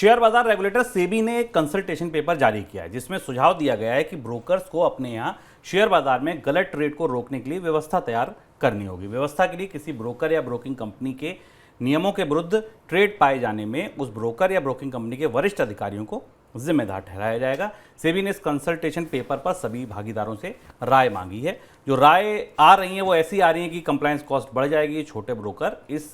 Share बाजार regulator SEBI ने एक कंसल्टेशन पेपर जारी किया है जिसमें सुझाव दिया गया है कि ब्रोकर्स को अपने यहाँ शेयर बाजार में गलत ट्रेड को रोकने के लिए व्यवस्था तैयार करनी होगी। व्यवस्था के लिए किसी ब्रोकर या ब्रोकिंग कंपनी के नियमों के विरुद्ध ट्रेड पाए जाने में उस ब्रोकर या ब्रोकिंग कंपनी के वरिष्ठ अधिकारियों को जिम्मेदार ठहराया जाएगा। सेबी ने इस कंसल्टेशन पेपर पर सभी भागीदारों से राय मांगी है। जो राय आ रही है वो ऐसी आ रही है कि कंप्लायंस कॉस्ट बढ़ जाएगी, छोटे ब्रोकर इस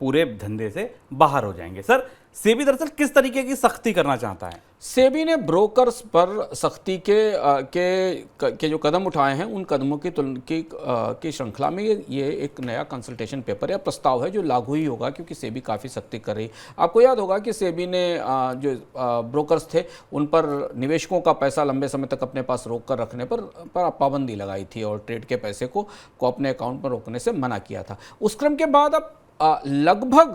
पूरे धंधे से बाहर हो जाएंगे। सर, सेबी दरअसल किस तरीके की सख्ती करना चाहता है? सेबी ने ब्रोकर्स पर सख्ती के जो कदम उठाए हैं उन कदमों की श्रृंखला में ये एक नया कंसल्टेशन पेपर या प्रस्ताव है जो लागू ही होगा, क्योंकि सेबी काफ़ी सख्ती कर रही है। आपको याद होगा कि सेबी ने जो ब्रोकर्स थे उन पर निवेशकों का पैसा लंबे समय तक अपने पास रोक कर रखने पर पाबंदी लगाई थी और ट्रेड के पैसे को अपने अकाउंट पर रोकने से मना किया था। उस क्रम के बाद अब लगभग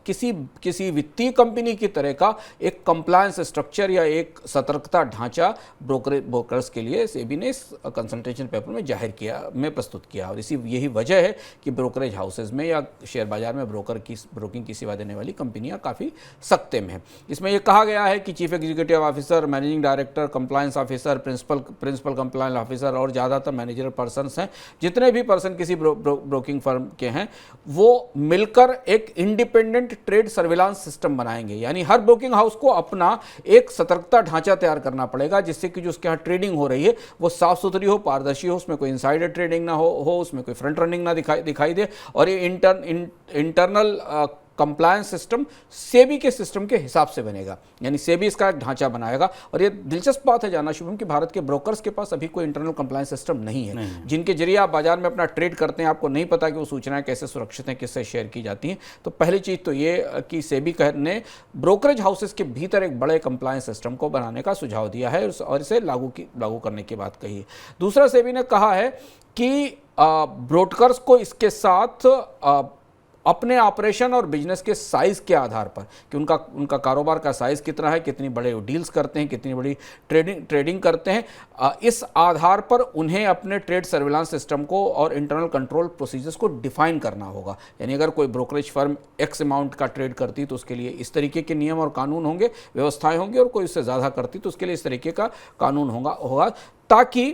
किसी वित्तीय कंपनी की तरह का एक कंप्लायंस स्ट्रक्चर या एक सतर्कता ढांचा ब्रोकर्स के लिए सेबी ने इस कंसल्टेशन पेपर में प्रस्तुत किया। और यही वजह है कि ब्रोकरेज हाउसेज में या शेयर बाजार में ब्रोकिंग की सेवा देने वाली कंपनियां काफ़ी सख्ते में हैं। इसमें यह कहा गया है कि chief executive officer, managing director, compliance officer, principal compliance officer और ज़्यादातर मैनेजर पर्सनस हैं, जितने भी पर्सन किसी ब्रोकिंग फर्म के हैं, वो मिलकर एक इंडिपेंडेंट ट्रेड सर्विलांस सिस्टम बनाएंगे। यानी हर ब्रोकिंग हाउस को अपना एक सतर्कता ढांचा तैयार करना पड़ेगा, जिससे कि जो उसके यहाँ ट्रेडिंग हो रही है वो साफ सुथरी हो, पारदर्शी हो, उसमें कोई इनसाइडर ट्रेडिंग ना हो, उसमें कोई फ्रंट रनिंग ना दिखाई दे। और ये इंटरनल कंप्लायंस सिस्टम सेबी के सिस्टम के हिसाब से बनेगा। यानी सेबी इसका एक ढांचा बनाएगा। और ये दिलचस्प बात है जानना शुभम कि भारत के ब्रोकर्स के पास अभी कोई इंटरनल कंप्लायंस सिस्टम नहीं है, जिनके जरिए आप बाजार में अपना ट्रेड करते हैं। आपको नहीं पता कि वो सूचनाएं कैसे सुरक्षित हैं, किससे शेयर की जाती हैं। तो पहली चीज़ तो ये कि सेबी ने ब्रोकरेज हाउसेस के भीतर एक बड़े कंप्लायंस सिस्टम को बनाने का सुझाव दिया है और इसे लागू करने की बात कही है। दूसरा, सेबी ने कहा है कि ब्रोकर्स को इसके साथ अपने ऑपरेशन और बिजनेस के साइज़ के आधार पर कि उनका कारोबार का साइज़ कितना है, कितनी बड़े डील्स करते हैं, कितनी बड़ी ट्रेडिंग करते हैं, इस आधार पर उन्हें अपने ट्रेड सर्विलांस सिस्टम को और इंटरनल कंट्रोल प्रोसीजर्स को डिफाइन करना होगा। यानी अगर कोई ब्रोकरेज फर्म एक्स अमाउंट का ट्रेड करती तो उसके लिए इस तरीके के नियम और कानून होंगे, व्यवस्थाएं होंगी, और कोई उससे ज़्यादा करती तो उसके लिए इस तरीके का कानून होगा ताकि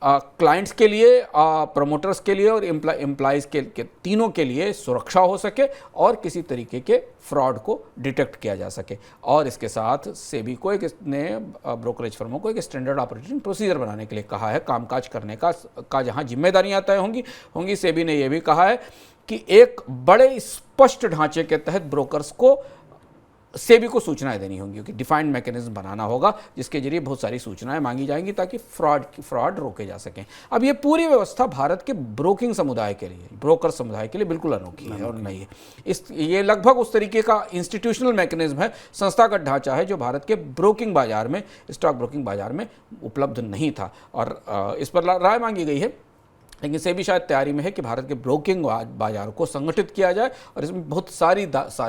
क्लाइंट्स के लिए, प्रमोटर्स के लिए और एम्प्लॉइज़ के तीनों के लिए सुरक्षा हो सके और किसी तरीके के फ्रॉड को डिटेक्ट किया जा सके। और इसके साथ सेबी को ब्रोकरेज फर्मों को एक स्टैंडर्ड ऑपरेटिंग प्रोसीजर बनाने के लिए कहा है। कामकाज करने का जहां जिम्मेदारियां तय होंगी, सेबी ने यह भी कहा है कि एक बड़े स्पष्ट ढांचे के तहत ब्रोकर्स को सेबी को सूचनाएं देनी होंगी, क्योंकि डिफाइंड मैकेनिज्म बनाना होगा जिसके जरिए बहुत सारी सूचनाएं मांगी जाएंगी ताकि फ्रॉड रोके जा सकें। अब ये पूरी व्यवस्था भारत के ब्रोकिंग समुदाय के लिए, ब्रोकर समुदाय के लिए बिल्कुल अनोखी है और नई है। ये लगभग उस तरीके का इंस्टीट्यूशनल मैकेनिज्म है, संस्थागत ढांचा है, जो भारत के ब्रोकिंग बाजार में, स्टॉक ब्रोकिंग बाजार में उपलब्ध नहीं था। और इस पर राय मांगी गई है। लेकिन सेबी शायद तैयारी में है कि भारत के ब्रोकिंग बाजार को संगठित किया जाए और इसमें बहुत सारे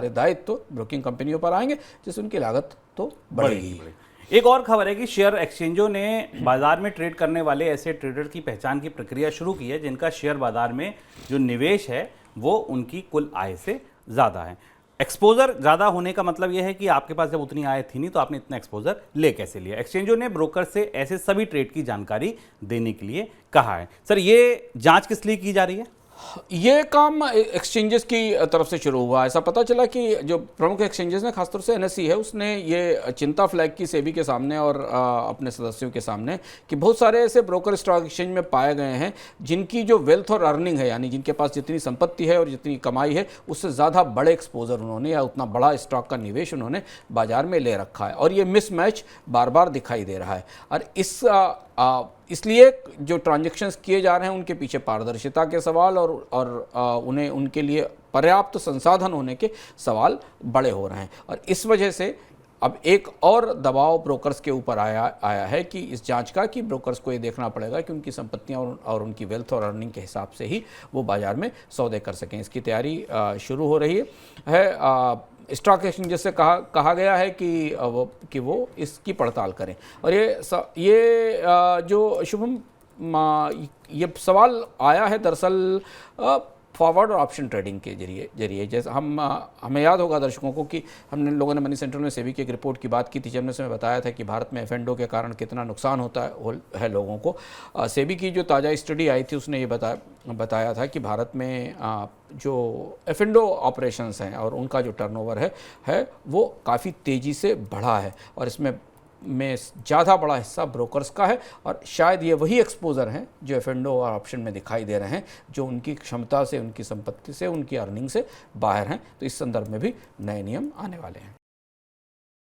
दायित्व तो ब्रोकिंग कंपनियों पर आएंगे, जिससे उनकी लागत तो बढ़ेगी। एक और खबर है कि शेयर एक्सचेंजों ने बाजार में ट्रेड करने वाले ऐसे ट्रेडर की पहचान की प्रक्रिया शुरू की है जिनका शेयर बाजार में जो निवेश है वो उनकी कुल आय से ज़्यादा है। एक्सपोजर ज़्यादा होने का मतलब यह है कि आपके पास जब उतनी आय थी नहीं तो आपने इतना एक्सपोजर ले कैसे लिया। एक्सचेंजों ने ब्रोकर से ऐसे सभी ट्रेड की जानकारी देने के लिए कहा है। सर, ये जांच किस लिए की जा रही है? ये काम एक्सचेंजेस की तरफ से शुरू हुआ। ऐसा पता चला कि जो प्रमुख एक्सचेंजेस ने, खासतौर से एनएसई है, उसने ये चिंता फ्लैग की सेबी के सामने और अपने सदस्यों के सामने कि बहुत सारे ऐसे ब्रोकर स्टॉक एक्सचेंज में पाए गए हैं जिनकी जो वेल्थ और अर्निंग है, यानी जिनके पास जितनी संपत्ति है और जितनी कमाई है उससे ज़्यादा बड़े एक्सपोजर उन्होंने या उतना बड़ा स्टॉक का निवेश उन्होंने बाजार में ले रखा है। और ये मिसमैच बार बार दिखाई दे रहा है। और इसलिए जो ट्रांजैक्शंस किए जा रहे हैं उनके पीछे पारदर्शिता के सवाल और उन्हें उनके लिए पर्याप्त संसाधन होने के सवाल बड़े हो रहे हैं। और इस वजह से अब एक और दबाव ब्रोकर्स के ऊपर आया है कि इस जांच का, कि ब्रोकर्स को ये देखना पड़ेगा कि उनकी संपत्तियां और उनकी वेल्थ और अर्निंग के हिसाब से ही वो बाजार में सौदे कर सकें। इसकी तैयारी शुरू हो रही है। स्टॉक एक्सचेंज से कहा गया है कि वो इसकी पड़ताल करें। और ये जो शुभम ये सवाल आया है दरअसल फॉरवर्ड और ऑप्शन ट्रेडिंग के जरिए जैसे हमें याद होगा दर्शकों को कि हमने लोगों ने मनी सेंट्रल में सेबी की एक रिपोर्ट की बात की थी, जब हमने उसमें बताया था कि भारत में एफ&ओ के कारण कितना नुकसान होता है लोगों को। सेबी की जो ताज़ा स्टडी आई थी उसने ये बताया था कि भारत में जो एफ&ओ ऑपरेशंस हैं और उनका जो टर्नओवर है वो काफ़ी तेज़ी से बढ़ा है, और इसमें ज़्यादा बड़ा हिस्सा ब्रोकर्स का है, और शायद ये वही एक्सपोजर हैं जो एफ&ओ और ऑप्शन में दिखाई दे रहे हैं, जो उनकी क्षमता से, उनकी संपत्ति से, उनकी अर्निंग से बाहर हैं। तो इस संदर्भ में भी नए नियम आने वाले हैं।